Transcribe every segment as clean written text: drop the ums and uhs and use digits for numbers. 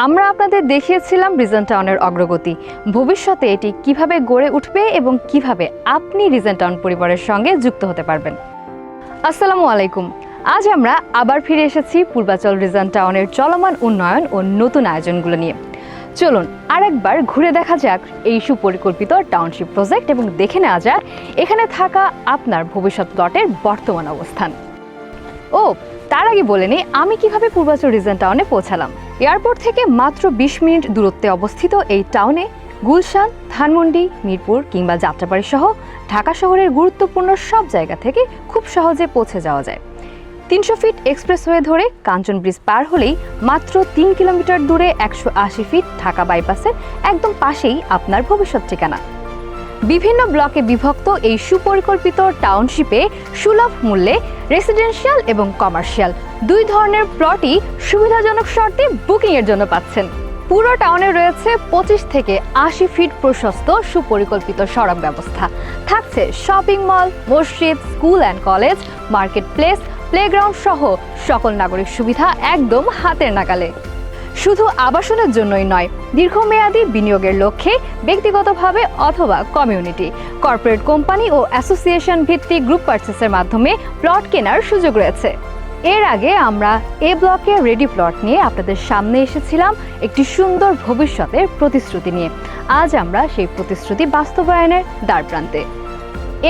আমরা আপনাদের দেখিয়েছিলাম রিজন টাউনের অগ্রগতি, ভবিষ্যতে এটি কিভাবে গড়ে উঠবে এবং কিভাবে আপনি রিজন টাউন পরিবারের সঙ্গে যুক্ত হতে পারবেন। আসসালামু আলাইকুম। আজ আমরা আবার ফিরে এসেছি পূর্বাচল রিজন টাউনের চলমান উন্নয়ন ও নতুন আয়োজনগুলো নিয়ে। চলুন আরেকবার ঘুরে দেখা যাক এই সুপরিকল্পিত টাউনশিপ প্রজেক্ট এবং দেখে নেওয়া যাক এখানে থাকা আপনার ভবিষ্যৎ প্লটের বর্তমান অবস্থান। তার আগে বলে নিই আমি কিভাবে পূর্বাচল রিজন টাউনে পৌঁছালাম। এয়ারপোর্ট থেকে মাত্র 20 মিনিট দূরত্বে অবস্থিত এই টাউনে গুলশান, ধানমন্ডি, মিরপুর কিংবা যাত্রাবাড়ি সহ ঢাকা শহরের গুরুত্বপূর্ণ সব জায়গা থেকে খুব সহজে পৌঁছে যাওয়া যায়। 300 ফিট এক্সপ্রেসওয়ে ধরে কাঞ্চন ব্রিজ পার হলেই মাত্র 3 কিলোমিটার দূরে 180 ফিট ঢাকা বাইপাসের একদম পাশেই আপনার ভবিষ্যৎ ঠিকানা। বিভিন্ন ব্লকে বিভক্ত এই সুপরিকল্পিত টাউনশিপে সুলভ মূল্যে রেসিডেন্সিয়াল এবং কমার্শিয়াল দুই ধরনের প্লটই সুবিধাজনক শর্তে বুকিংয়ের জন্য পাচ্ছেন। পুরো টাউনে রয়েছে 25 থেকে 80 ফিট প্রশস্ত সুপরিকল্পিত সড়ক ব্যবস্থা, থাকছে শপিং মল, মসজিদ, school and college, market place, playground সহ সকল নাগরিক সুবিধা একদম হাতের নাগালে। শুধু আবাসনের জন্যই নয়, দীর্ঘমেয়াদী বিনিয়োগের লক্ষ্যে ব্যক্তিগতভাবে অথবা কমিউনিটি, কর্পোরেট কোম্পানি ও অ্যাসোসিয়েশন ভিত্তিক গ্রুপ পারচেসের মাধ্যমে প্লট কেনার সুযোগ রয়েছে। এর আগে আমরা এ ব্লকে রেডি প্লট নিয়ে আপনাদের সামনে এসেছিলাম একটি সুন্দর ভবিষ্যতের প্রতিশ্রুতি নিয়ে। আজ আমরা সেই প্রতিশ্রুতি বাস্তবায়নের দ্বারপ্রান্তে।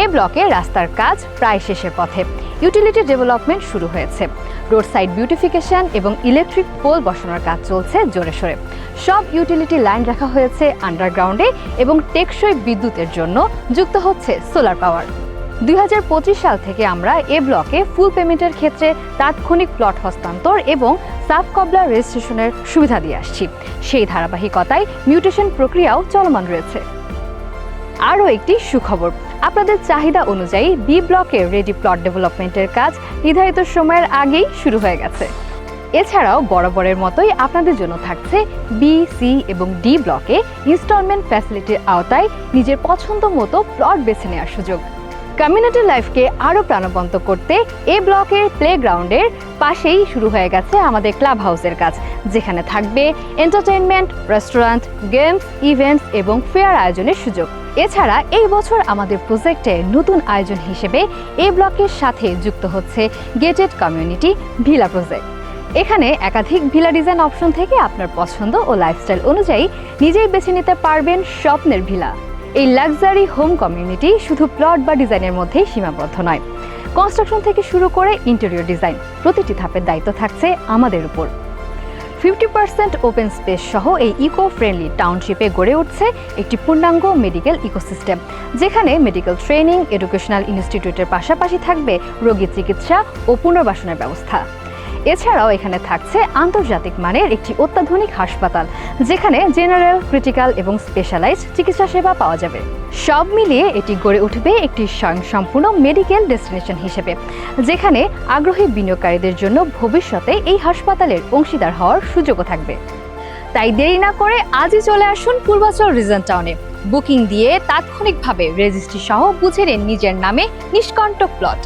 এ ব্লকে রাস্তার কাজ প্রায় শেষের পথে, ইউটিলিটি ডেভেলপমেন্ট শুরু হয়েছে, রোড সাইড বিউটিফিকেশন এবং ইলেকট্রিক পোল বসানোর কাজ চলছে জোরে সোরে। সব ইউটিলিটি লাইন রাখা হয়েছে আন্ডারগ্রাউন্ডে এবং টেকসই বিদ্যুতের জন্য যুক্ত হচ্ছে সোলার পাওয়ার। 2025 সাল থেকে আমরা এ ব্লকে ফুল পেমেন্টের ক্ষেত্রে তাৎক্ষণিক প্লট হস্তান্তর এবং সাব কবলা রেজিস্ট্রেশনের সুবিধা দিয়ে আসছি। সেই ধারাবাহিকতায় মিউটেশন প্রক্রিয়াও চলমান রয়েছে। আরও একটি সুখবর, আপনাদের চাহিদা অনুযায়ী বি ব্লকের রেডি প্লট ডেভেলপমেন্টের কাজ নির্ধারিত সময়ের আগেই শুরু হয়ে গেছে। এছাড়াও বরাবরের মতোই আপনাদের জন্য থাকছে বি, সি এবং ডি ব্লকে ইনস্টলমেন্ট ফ্যাসিলিটির আওতায় নিজের পছন্দ মতো প্লট বেছে নেওয়ার সুযোগ। কমিউনিটি লাইফকে আরও প্রাণবন্ত করতে এ ব্লকের প্লেগ্রাউন্ডের পাশেই শুরু হয়ে গেছে আমাদের ক্লাব হাউসের কাজ, যেখানে থাকবে এন্টারটেইনমেন্ট, রেস্টুরেন্ট, গেমস, ইভেন্টস এবং ফেয়ার আয়োজনের সুযোগ। এছাড়া এই বছর আমাদের প্রজেক্টে নতুন আয়োজন হিসেবে এ ব্লকের সাথে যুক্ত হচ্ছে গেটেড কমিউনিটি ভিলা প্রজেক্ট। এখানে একাধিক ভিলা ডিজাইন অপশন থেকে আপনার পছন্দ ও লাইফস্টাইল অনুযায়ী নিজেই বেছে নিতে পারবেন স্বপ্নের ভিলা। এই লাক্সারি হোম কমিউনিটি শুধু প্লট বা ডিজাইনের মধ্যেই সীমাবদ্ধ নয়, কনস্ট্রাকশন থেকে শুরু করে ইন্টেরিয়র ডিজাইন প্রতিটি ধাপের দায়িত্ব থাকছে আমাদের উপর। 50% ওপেন স্পেস সহ এই ইকো ফ্রেন্ডলি টাউনশিপে গড়ে উঠছে একটি পূর্ণাঙ্গ মেডিকেল ইকোসিস্টেম, যেখানে মেডিকেল ট্রেনিং, এডুকেশনাল ইনস্টিটিউটের পাশাপাশি থাকবে রোগী চিকিৎসা ও পুনর্বাসনের ব্যবস্থা। এছাড়াও এখানে থাকছে আন্তর্জাতিক মানের একটি অত্যাধুনিক হাসপাতাল, যেখানে জেনারেল, ক্রিটিক্যাল এবং স্পেশালাইজড চিকিৎসা সেবা পাওয়া যাবে। সব মিলিয়ে এটি গড়ে উঠবে একটি স্বয়ংসম্পূর্ণ মেডিকেল ডেস্টিনেশন হিসেবে, যেখানে আগ্রহী বিনিয়োগকারীদের জন্য ভবিষ্যতে এই হাসপাতালের অংশীদার হওয়ার সুযোগও থাকবে। তাই দেরি না করে আজই চলে আসুন পূর্বাচল রিজন টাউনে। বুকিং দিয়ে তাৎক্ষণিকভাবে রেজিস্ট্রি সহ বুঝে নিন নিজের নামে নিষ্কণ্টক প্লট।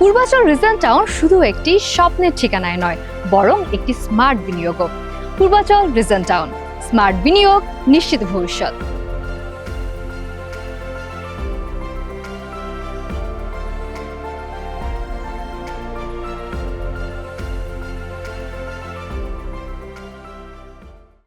পূর্বাচল রিজন টাউন শুধু একটি স্বপ্নের ঠিকানায় নয়, বরং একটি স্মার্ট বিনিয়োগও। পূর্বাচল রিজন টাউন, স্মার্ট বিনিয়োগ, নিশ্চিত ভবিষ্যৎ।